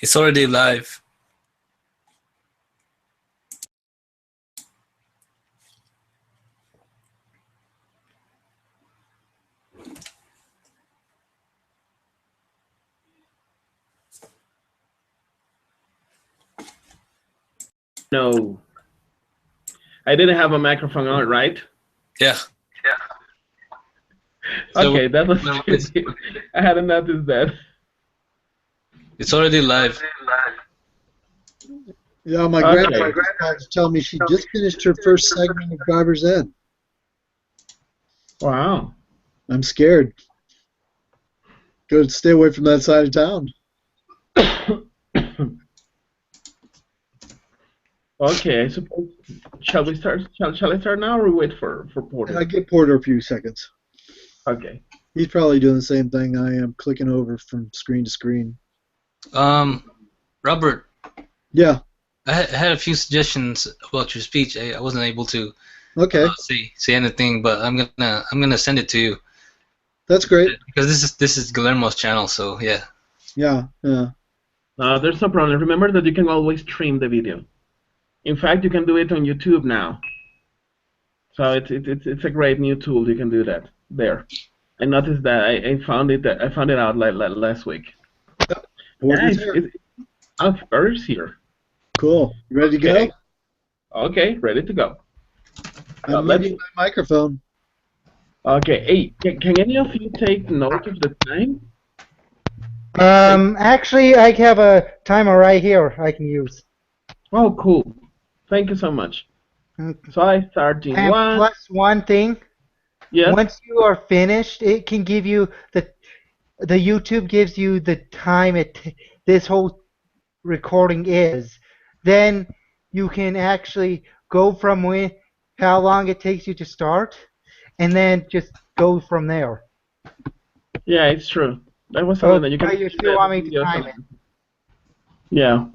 It's already live. No. I didn't have a microphone on, right? Yeah. Okay, that was I hadn't noticed that. It's already live. Yeah, my grandma tried to tell me she just finished her first segment of Driver's Ed. Wow. I'm scared. Good, stay away from that side of town. Okay, I suppose. Shall we start? Shall I start now, or wait for Porter? I give Porter a few seconds. Okay. He's probably doing the same thing I am, clicking over from screen to screen. Robert. Yeah. I had a few suggestions about your speech. I wasn't able to say anything, but I'm gonna send it to you. That's great. Because this is Guillermo's channel, so yeah. Yeah. There's no problem. Remember that you can always stream the video. In fact, you can do it on YouTube now. So it's a great new tool. You can do that there. I noticed that I found it out like last week. Porter's here. Porter's here. Cool. You ready to go? Okay, ready to go. I'm muting my microphone. Okay. Hey, can any of you take note of the time? Actually, I have a timer right here I can use. Oh, cool. Thank you so much. So I start in one. Plus one thing. Yes. Once you are finished, it can give you the YouTube gives you the time this whole recording is. Then you can actually go from how long it takes you to start, and then just go from there. Yeah, it's true. That was something that you can. You still want me to time it? Yeah.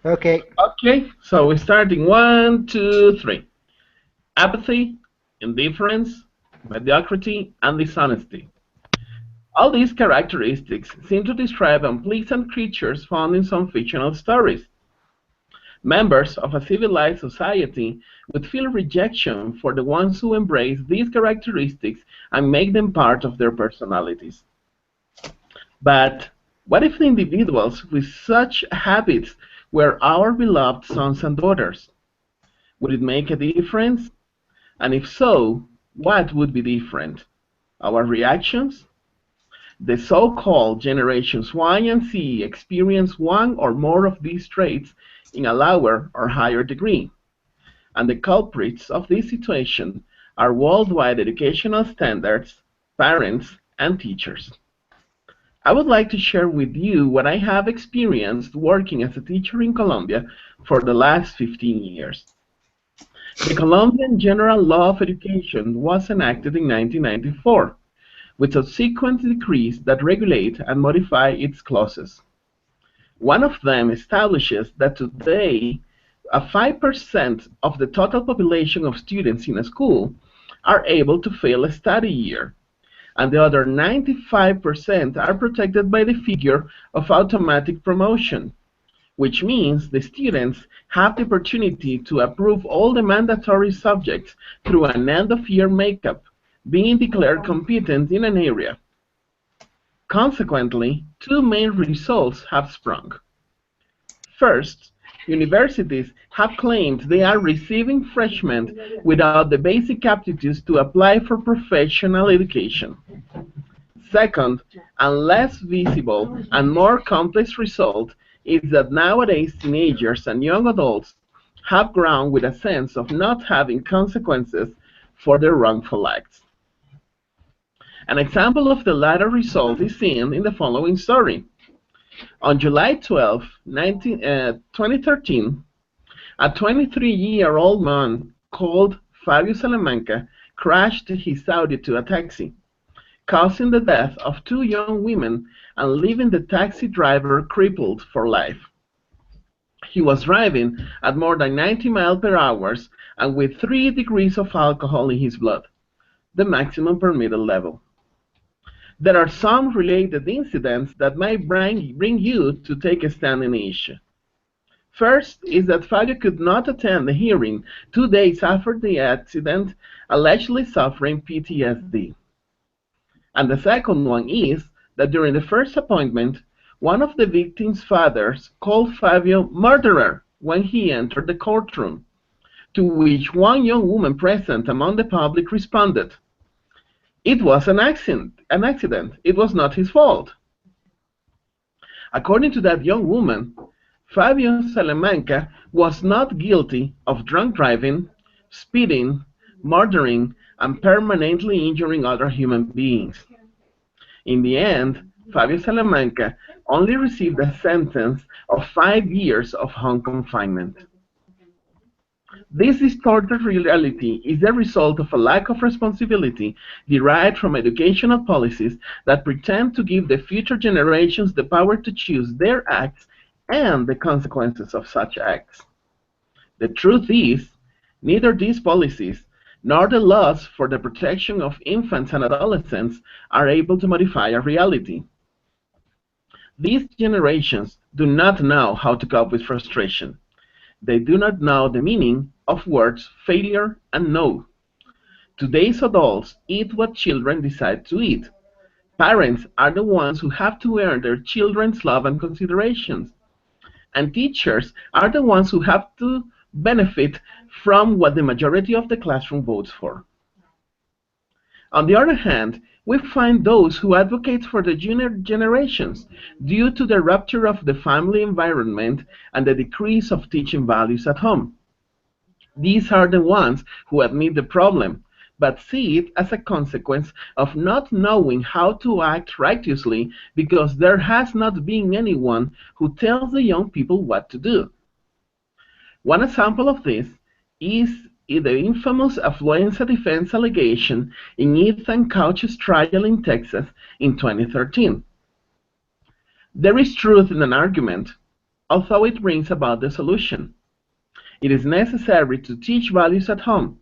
Okay. Okay, so we're starting 1, 2, 3. Apathy, indifference, mediocrity, and dishonesty. All these characteristics seem to describe unpleasant creatures found in some fictional stories. Members of a civilized society would feel rejection for the ones who embrace these characteristics and make them part of their personalities. But what if the individuals with such habits were our beloved sons and daughters? Would it make a difference? And if so, what would be different? Our reactions? The so-called generations Y and Z experience one or more of these traits in a lower or higher degree. And the culprits of this situation are worldwide educational standards, parents, and teachers. I would like to share with you what I have experienced working as a teacher in Colombia for the last 15 years. The Colombian General Law of Education was enacted in 1994, with subsequent decrees that regulate and modify its clauses. One of them establishes that today, 5% of the total population of students in a school are able to fail a study year, and the other 95% are protected by the figure of automatic promotion, which means the students have the opportunity to approve all the mandatory subjects through an end-of-year makeup, being declared competent in an area. Consequently, two main results have sprung. First, universities have claimed they are receiving freshmen without the basic aptitudes to apply for professional education. Second, and less visible and more complex result is that nowadays teenagers and young adults have grown with a sense of not having consequences for their wrongful acts. An example of the latter result is seen in the following story. On July 12, 2013, a 23-year-old man called Fabio Salamanca crashed his Audi to a taxi, causing the death of two young women and leaving the taxi driver crippled for life. He was driving at more than 90 miles per hour and with 3 degrees of alcohol in his blood, the maximum permitted level. There are some related incidents that might bring you to take a stand in the issue. First is that Fabio could not attend the hearing 2 days after the accident, allegedly suffering PTSD. And the second one is that during the first appointment, one of the victim's fathers called Fabio murderer when he entered the courtroom, to which one young woman present among the public responded, "It was an accident. It was not his fault." According to that young woman, Fabio Salamanca was not guilty of drunk driving, speeding, murdering, and permanently injuring other human beings. In the end, Fabio Salamanca only received a sentence of 5 years of home confinement. This distorted reality is the result of a lack of responsibility derived from educational policies that pretend to give the future generations the power to choose their acts and the consequences of such acts. The truth is, neither these policies nor the laws for the protection of infants and adolescents are able to modify a reality. These generations do not know how to cope with frustration. They do not know the meaning of words failure and no. Today's adults eat what children decide to eat. Parents are the ones who have to earn their children's love and considerations. And teachers are the ones who have to benefit from what the majority of the classroom votes for. On the other hand, we find those who advocate for the junior generations due to the rupture of the family environment and the decrease of teaching values at home. These are the ones who admit the problem, but see it as a consequence of not knowing how to act righteously because there has not been anyone who tells the young people what to do. One example of this is the infamous affluenza defense allegation in Ethan Couch's trial in Texas in 2013. There is truth in an argument, although it brings about the solution. It is necessary to teach values at home,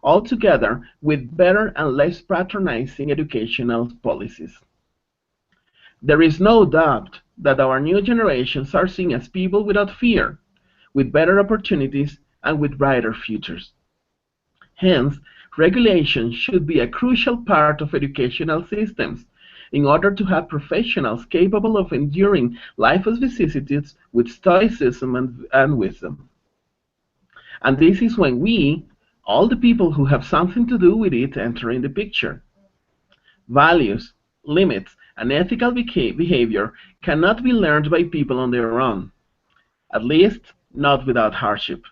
altogether with better and less patronizing educational policies. There is no doubt that our new generations are seen as people without fear, with better opportunities and with brighter futures. Hence, regulation should be a crucial part of educational systems in order to have professionals capable of enduring life's vicissitudes with stoicism and wisdom. And this is when we, all the people who have something to do with it, enter in the picture. Values, limits, and ethical behavior cannot be learned by people on their own, at least not without hardship.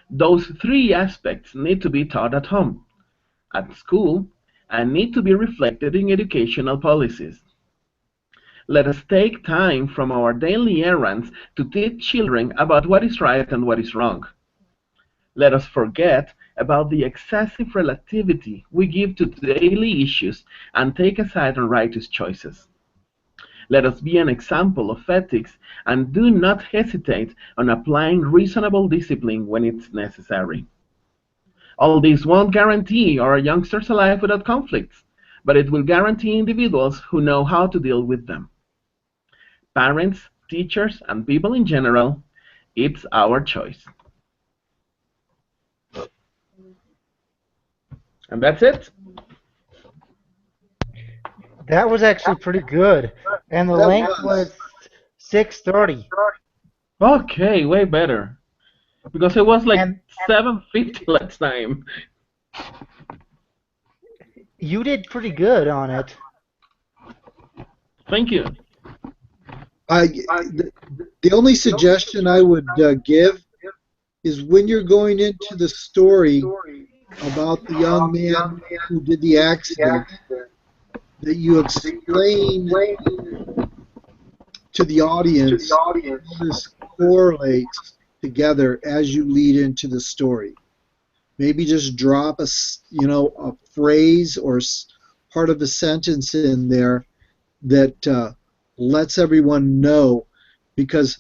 Those three aspects need to be taught at home, at school, and need to be reflected in educational policies. Let us take time from our daily errands to teach children about what is right and what is wrong. Let us forget about the excessive relativity we give to daily issues and take a side on righteous choices. Let us be an example of ethics and do not hesitate on applying reasonable discipline when it's necessary. All this won't guarantee our youngsters a life without conflicts, but it will guarantee individuals who know how to deal with them. Parents, teachers, and people in general, it's our choice. And that's it. That was actually pretty good. And the length was 6:30. Okay, way better. Because it was like 7:50 last time. You did pretty good on it. Thank you. The only suggestion I would give is when you're going into the story about the young man who did the accident, that you explain to the audience how this correlates together as you lead into the story. Maybe just drop a phrase or part of a sentence in there that lets everyone know, because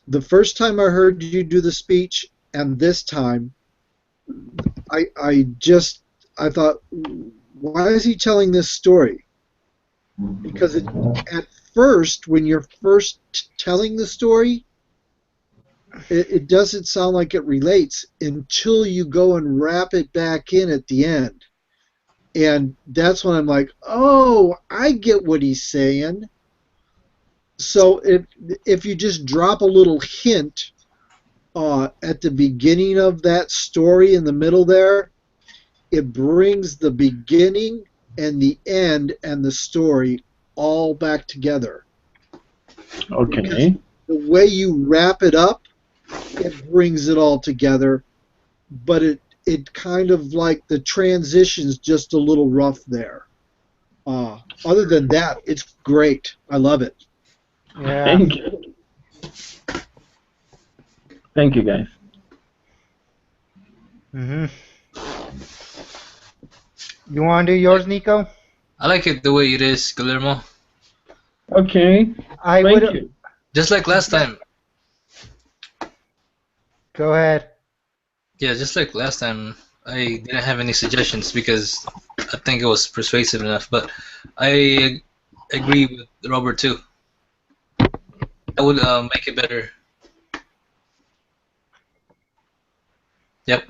the first time I heard you do the speech and this time, I thought, why is he telling this story? because at first, when you're first telling the story, it doesn't sound like it relates until you go and wrap it back in at the end. And that's when I'm like, oh, I get what he's saying. So if you just drop a little hint at the beginning of that story in the middle there, it brings the beginning and the end and the story all back together. Okay. Because the way you wrap it up, it brings it all together, but it kind of like the transition's just a little rough there. Other than that, it's great. I love it. Yeah. Thank you. Thank you, guys. You want to do yours, Nico? I like it the way it is, Guillermo. Okay. Thank you. Just like last time. Go ahead. Yeah, just like last time, I didn't have any suggestions because I think it was persuasive enough. But I agree with Robert too. I would make it better. Yep.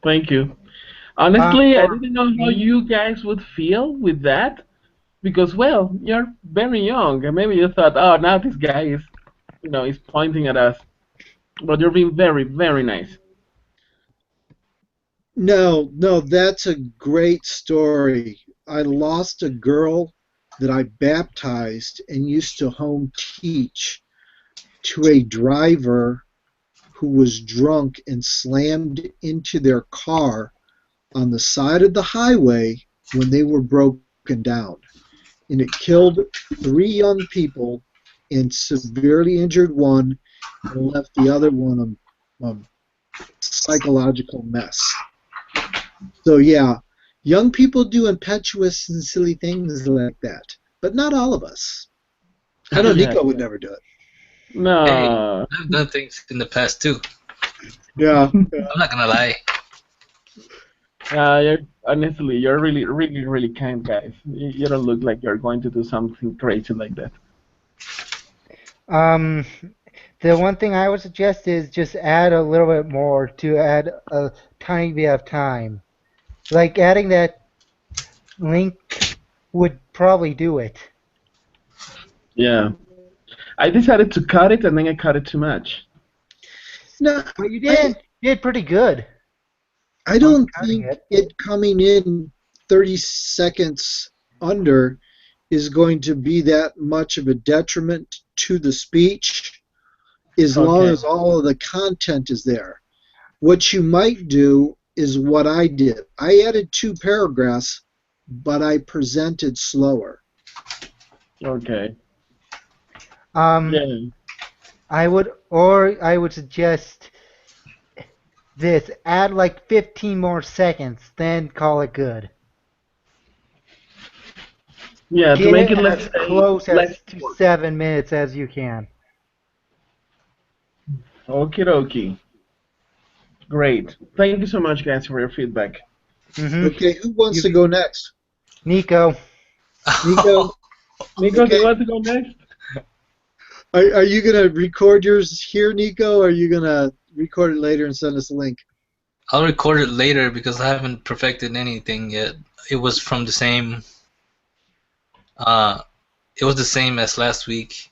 Thank you. Honestly, I didn't know how you guys would feel with that, because, well, you're very young, and maybe you thought, oh, now this guy is, is pointing at us. But you're being very, very nice. No, that's a great story. I lost a girl that I baptized and used to home teach to a driver who was drunk and slammed into their car on the side of the highway when they were broken down. And it killed 3 young people and severely injured one and left the other one a psychological mess. So yeah, young people do impetuous and silly things like that, but not all of us. I know Nico would never do it. No. Hey, I've done things in the past too. Yeah. I'm not gonna lie. Honestly, you're really, really, really kind, guys. You don't look like you're going to do something crazy like that. The one thing I would suggest is just add a little bit more to add a tiny bit of time. Like adding that link would probably do it. Yeah. I decided to cut it, and then I cut it too much. No, but you did pretty good. I don't think it coming in 30 seconds under is going to be that much of a detriment to the speech as long as all of the content is there. What you might do is what I did. I added 2 paragraphs, but I presented slower. Okay. I would suggest this. Add like 15 more seconds, then call it good. Yeah, to make it less close to 7 minutes as you can. Okie dokie. Great. Thank you so much, guys, for your feedback. Okay, who wants to go next? Nico. Nico, okay. Do you want to go next? Are you going to record yours here, Nico, or are you going to record it later and send us a link? I'll record it later because I haven't perfected anything yet. It was from the same... it was the same as last week.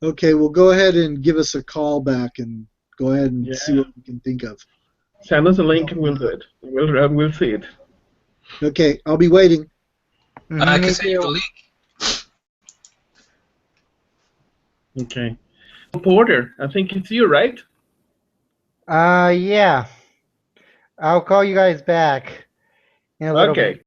Okay, well, go ahead and give us a call back and go ahead and see what we can think of. Send us a link and we'll do it. We'll see it. Okay, I'll be waiting. I can send you the link. Okay. Porter, I think it's you, right? Yeah. I'll call you guys back in a little bit.